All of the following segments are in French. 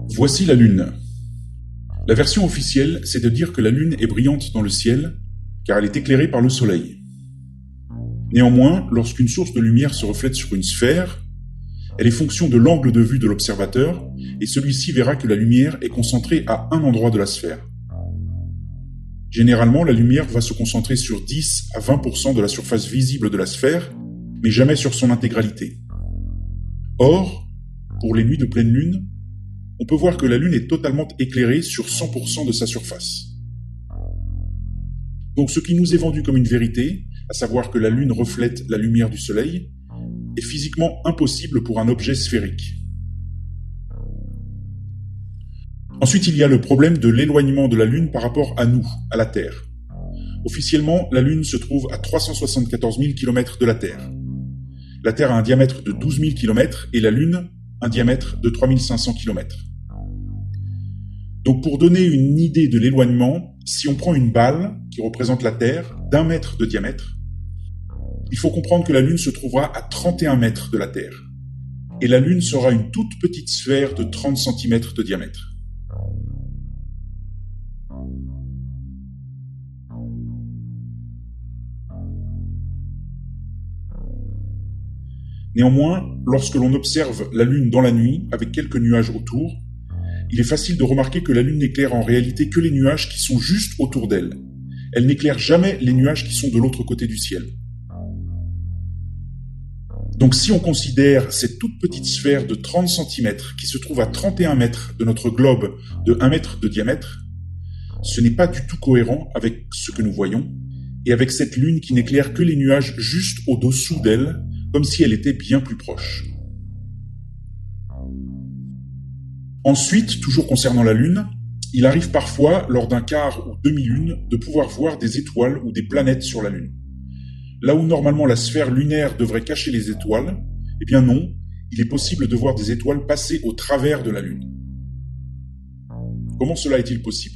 Voici la Lune. La version officielle, c'est de dire que la Lune est brillante dans le ciel, car elle est éclairée par le Soleil. Néanmoins, lorsqu'une source de lumière se reflète sur une sphère, elle est fonction de l'angle de vue de l'observateur, et celui-ci verra que la lumière est concentrée à un endroit de la sphère. Généralement, la lumière va se concentrer sur 10 à 20% de la surface visible de la sphère, mais jamais sur son intégralité. Or, pour les nuits de pleine lune, on peut voir que la Lune est totalement éclairée sur 100% de sa surface. Donc ce qui nous est vendu comme une vérité, à savoir que la Lune reflète la lumière du Soleil, est physiquement impossible pour un objet sphérique. Ensuite, il y a le problème de l'éloignement de la Lune par rapport à nous, à la Terre. Officiellement, la Lune se trouve à 374 000 km de la Terre. La Terre a un diamètre de 12 000 km et la Lune un diamètre de 3500 km. Donc pour donner une idée de l'éloignement, si on prend une balle qui représente la Terre d'1 mètre de diamètre, il faut comprendre que la Lune se trouvera à 31 mètres de la Terre. Et la Lune sera une toute petite sphère de 30 cm de diamètre. Néanmoins, lorsque l'on observe la Lune dans la nuit, avec quelques nuages autour, il est facile de remarquer que la Lune n'éclaire en réalité que les nuages qui sont juste autour d'elle. Elle n'éclaire jamais les nuages qui sont de l'autre côté du ciel. Donc si on considère cette toute petite sphère de 30 cm qui se trouve à 31 mètres de notre globe de 1 mètre de diamètre, ce n'est pas du tout cohérent avec ce que nous voyons, et avec cette Lune qui n'éclaire que les nuages juste au-dessous d'elle, comme si elle était bien plus proche. Ensuite, toujours concernant la Lune, il arrive parfois, lors d'un quart ou demi-lune, de pouvoir voir des étoiles ou des planètes sur la Lune. Là où normalement la sphère lunaire devrait cacher les étoiles, eh bien non, il est possible de voir des étoiles passer au travers de la Lune. Comment cela est-il possible ?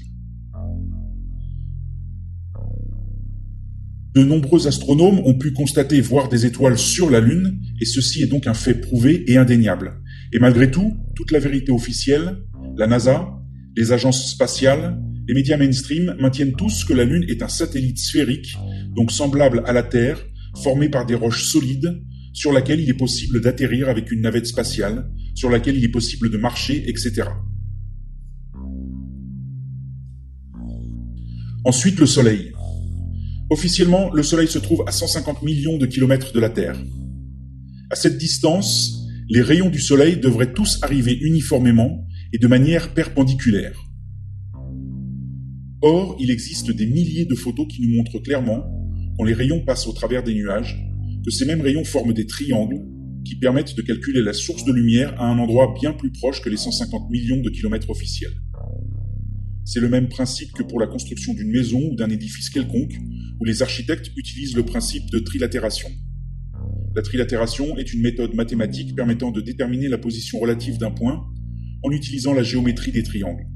De nombreux astronomes ont pu constater voir des étoiles sur la Lune, et ceci est donc un fait prouvé et indéniable. Et malgré tout, toute la vérité officielle, la NASA, les agences spatiales, les médias mainstream maintiennent tous que la Lune est un satellite sphérique, donc semblable à la Terre, formé par des roches solides, sur laquelle il est possible d'atterrir avec une navette spatiale, sur laquelle il est possible de marcher, etc. Ensuite, le Soleil. Officiellement, le Soleil se trouve à 150 millions de kilomètres de la Terre. À cette distance, les rayons du Soleil devraient tous arriver uniformément et de manière perpendiculaire. Or, il existe des milliers de photos qui nous montrent clairement, quand les rayons passent au travers des nuages, que ces mêmes rayons forment des triangles qui permettent de calculer la source de lumière à un endroit bien plus proche que les 150 millions de kilomètres officiels. C'est le même principe que pour la construction d'une maison ou d'un édifice quelconque, où les architectes utilisent le principe de trilatération. La trilatération est une méthode mathématique permettant de déterminer la position relative d'un point en utilisant la géométrie des triangles.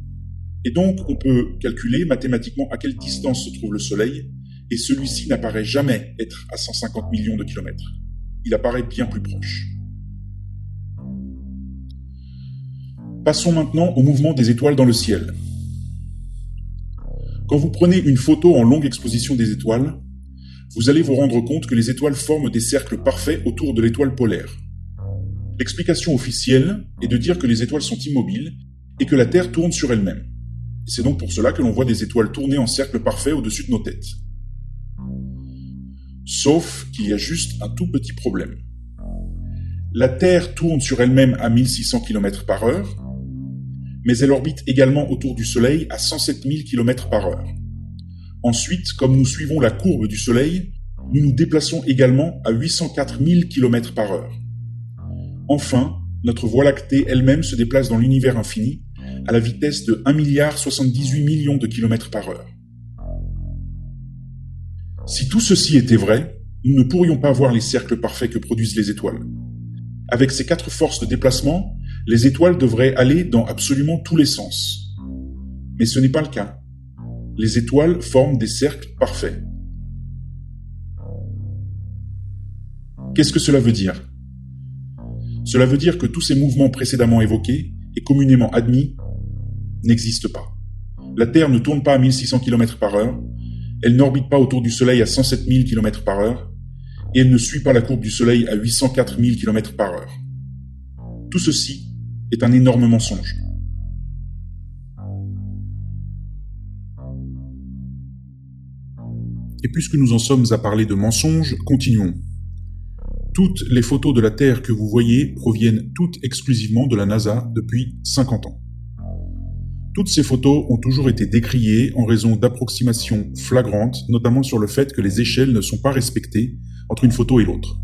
Et donc, on peut calculer mathématiquement à quelle distance se trouve le Soleil, et celui-ci n'apparaît jamais être à 150 millions de kilomètres. Il apparaît bien plus proche. Passons maintenant au mouvement des étoiles dans le ciel. Quand vous prenez une photo en longue exposition des étoiles, vous allez vous rendre compte que les étoiles forment des cercles parfaits autour de l'étoile polaire. L'explication officielle est de dire que les étoiles sont immobiles et que la Terre tourne sur elle-même. Et c'est donc pour cela que l'on voit des étoiles tourner en cercle parfait au-dessus de nos têtes. Sauf qu'il y a juste un tout petit problème. La Terre tourne sur elle-même à 1600 km/h, mais elle orbite également autour du Soleil à 107 000 km/h. Ensuite, comme nous suivons la courbe du Soleil, nous nous déplaçons également à 804 000 km/h. Enfin, notre Voie lactée elle-même se déplace dans l'univers infini à la vitesse de 1,78 milliard de km/h. Si tout ceci était vrai, nous ne pourrions pas voir les cercles parfaits que produisent les étoiles. Avec ces 4 forces de déplacement, les étoiles devraient aller dans absolument tous les sens. Mais ce n'est pas le cas. Les étoiles forment des cercles parfaits. Qu'est-ce que cela veut dire ? Cela veut dire que tous ces mouvements précédemment évoqués et communément admis, n'existe pas. La Terre ne tourne pas à 1600 km/h, elle n'orbite pas autour du Soleil à 107 000 km/h, et elle ne suit pas la courbe du Soleil à 804 000 km/h. Tout ceci est un énorme mensonge. Et puisque nous en sommes à parler de mensonges, continuons. Toutes les photos de la Terre que vous voyez proviennent toutes exclusivement de la NASA depuis 50 ans. Toutes ces photos ont toujours été décriées en raison d'approximations flagrantes, notamment sur le fait que les échelles ne sont pas respectées entre une photo et l'autre.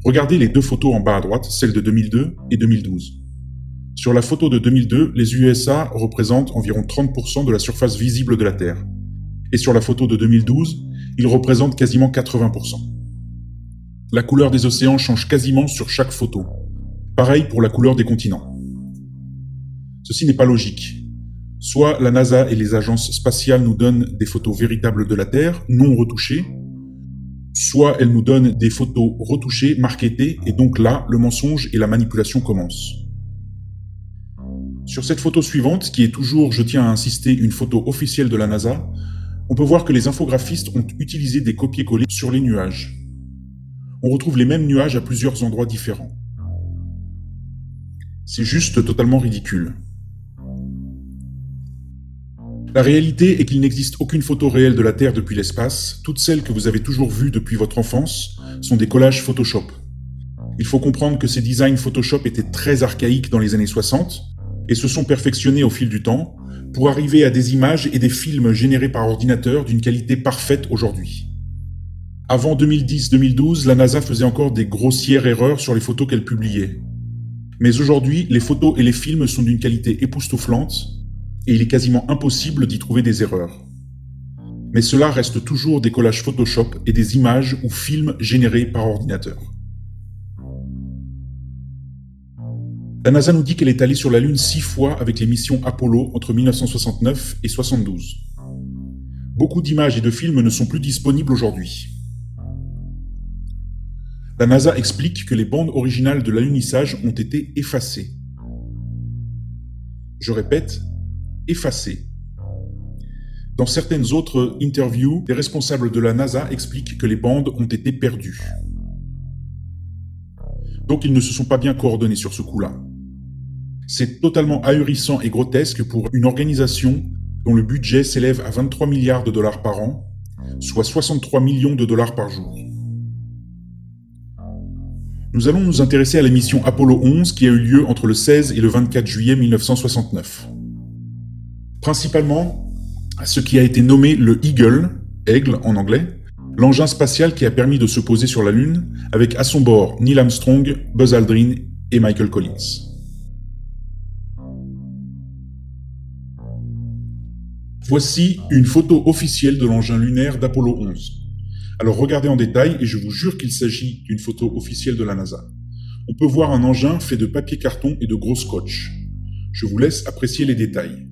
Regardez les deux photos en bas à droite, celles de 2002 et 2012. Sur la photo de 2002, les USA représentent environ 30% de la surface visible de la Terre. Et sur la photo de 2012, ils représentent quasiment 80%. La couleur des océans change quasiment sur chaque photo. Pareil pour la couleur des continents. Ceci n'est pas logique. Soit la NASA et les agences spatiales nous donnent des photos véritables de la Terre, non retouchées, soit elles nous donnent des photos retouchées, marketées, et donc là, le mensonge et la manipulation commencent. Sur cette photo suivante, qui est toujours, je tiens à insister, une photo officielle de la NASA, on peut voir que les infographistes ont utilisé des copier-coller sur les nuages. On retrouve les mêmes nuages à plusieurs endroits différents. C'est juste totalement ridicule. La réalité est qu'il n'existe aucune photo réelle de la Terre depuis l'espace. Toutes celles que vous avez toujours vues depuis votre enfance sont des collages Photoshop. Il faut comprendre que ces designs Photoshop étaient très archaïques dans les années 60 et se sont perfectionnés au fil du temps pour arriver à des images et des films générés par ordinateur d'une qualité parfaite aujourd'hui. Avant 2010-2012, la NASA faisait encore des grossières erreurs sur les photos qu'elle publiait. Mais aujourd'hui, les photos et les films sont d'une qualité époustouflante et il est quasiment impossible d'y trouver des erreurs. Mais cela reste toujours des collages Photoshop et des images ou films générés par ordinateur. La NASA nous dit qu'elle est allée sur la Lune 6 fois avec les missions Apollo entre 1969 et 72. Beaucoup d'images et de films ne sont plus disponibles aujourd'hui. La NASA explique que les bandes originales de l'alunissage ont été effacées. Je répète, effacées. Dans certaines autres interviews, les responsables de la NASA expliquent que les bandes ont été perdues. Donc ils ne se sont pas bien coordonnés sur ce coup-là. C'est totalement ahurissant et grotesque pour une organisation dont le budget s'élève à 23 milliards de dollars par an, soit 63 millions de dollars par jour. Nous allons nous intéresser à la mission Apollo 11 qui a eu lieu entre le 16 et le 24 juillet 1969. Principalement à ce qui a été nommé le Eagle, aigle en anglais, l'engin spatial qui a permis de se poser sur la Lune, avec à son bord Neil Armstrong, Buzz Aldrin et Michael Collins. Voici une photo officielle de l'engin lunaire d'Apollo 11. Alors regardez en détail et je vous jure qu'il s'agit d'une photo officielle de la NASA. On peut voir un engin fait de papier carton et de gros scotch. Je vous laisse apprécier les détails.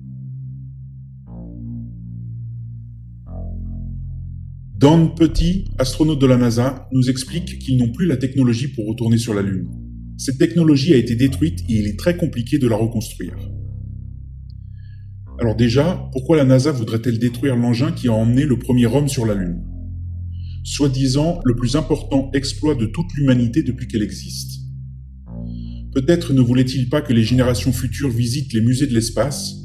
Don Petit, astronaute de la NASA, nous explique qu'ils n'ont plus la technologie pour retourner sur la Lune. Cette technologie a été détruite et il est très compliqué de la reconstruire. Alors déjà, pourquoi la NASA voudrait-elle détruire l'engin qui a emmené le premier homme sur la Lune ? Soi-disant le plus important exploit de toute l'humanité depuis qu'elle existe. Peut-être ne voulait-il pas que les générations futures visitent les musées de l'espace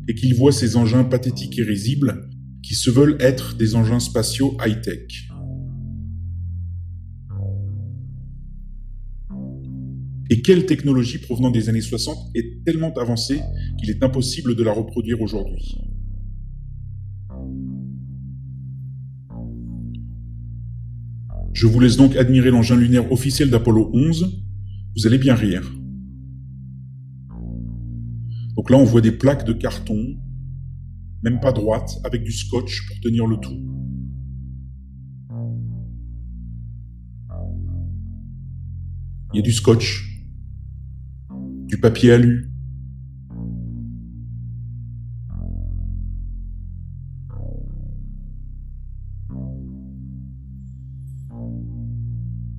et qu'ils voient ces engins pathétiques et risibles qui se veulent être des engins spatiaux high-tech. Et quelle technologie provenant des années 60 est tellement avancée qu'il est impossible de la reproduire aujourd'hui. Je vous laisse donc admirer l'engin lunaire officiel d'Apollo 11. Vous allez bien rire. Donc là, on voit des plaques de carton, même pas droites, avec du scotch pour tenir le tout. Il y a du scotch, du papier alu.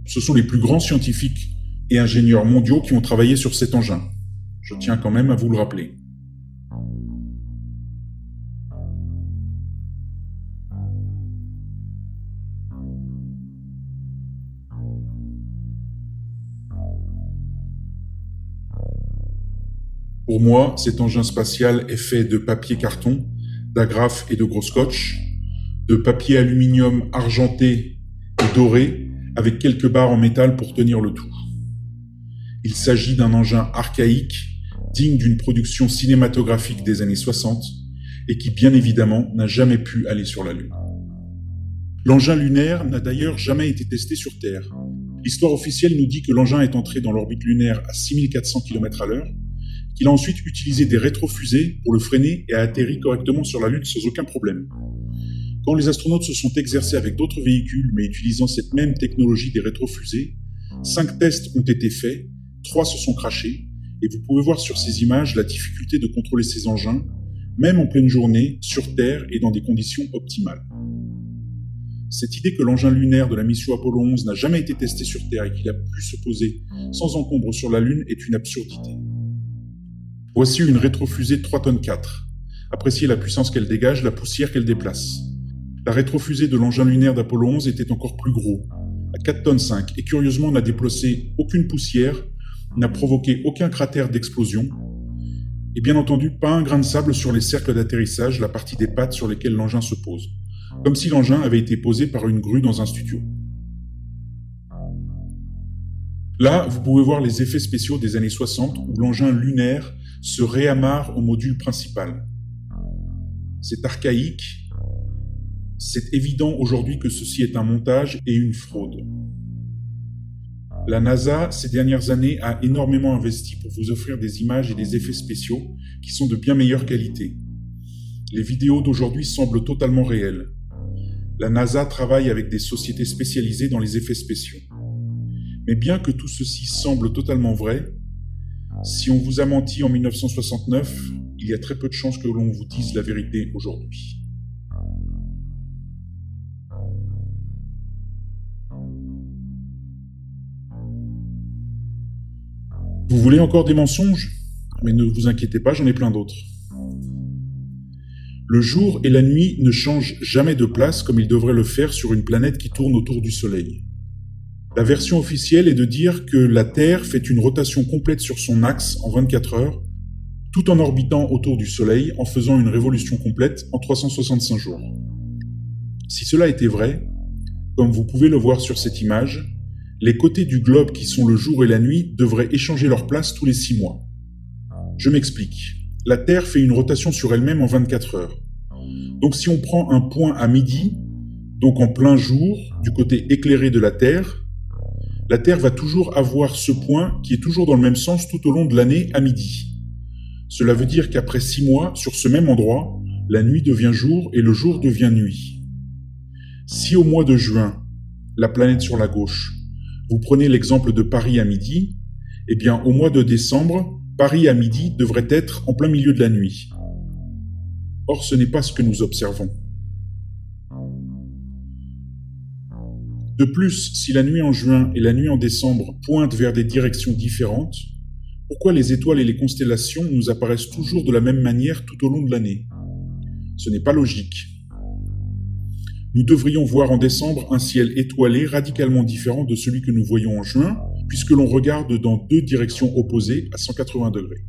Ce sont les plus grands scientifiques et ingénieurs mondiaux qui ont travaillé sur cet engin. Je tiens quand même à vous le rappeler. Pour moi, cet engin spatial est fait de papier carton, d'agrafes et de gros scotch, de papier aluminium argenté et doré, avec quelques barres en métal pour tenir le tout. Il s'agit d'un engin archaïque, digne d'une production cinématographique des années 60, et qui bien évidemment n'a jamais pu aller sur la Lune. L'engin lunaire n'a d'ailleurs jamais été testé sur Terre. L'histoire officielle nous dit que l'engin est entré dans l'orbite lunaire à 6400 km/h, qu'il a ensuite utilisé des rétrofusées pour le freiner et a atterri correctement sur la Lune sans aucun problème. Quand les astronautes se sont exercés avec d'autres véhicules, mais utilisant cette même technologie des rétrofusées, 5 tests ont été faits, 3 se sont crashés, et vous pouvez voir sur ces images la difficulté de contrôler ces engins, même en pleine journée, sur Terre et dans des conditions optimales. Cette idée que l'engin lunaire de la mission Apollo 11 n'a jamais été testé sur Terre et qu'il a pu se poser sans encombre sur la Lune est une absurdité. Voici une rétrofusée de 3 tonnes 4. Appréciez la puissance qu'elle dégage, la poussière qu'elle déplace. La rétrofusée de l'engin lunaire d'Apollo 11 était encore plus gros, à 4 tonnes 5, et curieusement n'a déplacé aucune poussière, n'a provoqué aucun cratère d'explosion, et bien entendu pas un grain de sable sur les cercles d'atterrissage, la partie des pattes sur lesquelles l'engin se pose, comme si l'engin avait été posé par une grue dans un studio. Là, vous pouvez voir les effets spéciaux des années 60 où l'engin lunaire se réamarre au module principal. C'est archaïque, c'est évident aujourd'hui que ceci est un montage et une fraude. La NASA, ces dernières années, a énormément investi pour vous offrir des images et des effets spéciaux qui sont de bien meilleure qualité. Les vidéos d'aujourd'hui semblent totalement réelles. La NASA travaille avec des sociétés spécialisées dans les effets spéciaux. Mais bien que tout ceci semble totalement vrai, si on vous a menti en 1969, il y a très peu de chances que l'on vous dise la vérité aujourd'hui. Vous voulez encore des mensonges? Mais ne vous inquiétez pas, j'en ai plein d'autres. Le jour et la nuit ne changent jamais de place comme ils devraient le faire sur une planète qui tourne autour du Soleil. La version officielle est de dire que la Terre fait une rotation complète sur son axe en 24 heures, tout en orbitant autour du Soleil en faisant une révolution complète en 365 jours. Si cela était vrai, comme vous pouvez le voir sur cette image, les côtés du globe qui sont le jour et la nuit devraient échanger leur place tous les 6 mois. Je m'explique. La Terre fait une rotation sur elle-même en 24 heures. Donc si on prend un point à midi, donc en plein jour, du côté éclairé de la Terre va toujours avoir ce point qui est toujours dans le même sens tout au long de l'année à midi. Cela veut dire qu'après 6 mois, sur ce même endroit, la nuit devient jour et le jour devient nuit. Si au mois de juin, la planète sur la gauche, vous prenez l'exemple de Paris à midi, eh bien au mois de décembre, Paris à midi devrait être en plein milieu de la nuit. Or, ce n'est pas ce que nous observons. De plus, si la nuit en juin et la nuit en décembre pointent vers des directions différentes, pourquoi les étoiles et les constellations nous apparaissent toujours de la même manière tout au long de l'année? Ce n'est pas logique. Nous devrions voir en décembre un ciel étoilé radicalement différent de celui que nous voyons en juin, puisque l'on regarde dans 2 directions opposées à 180 degrés.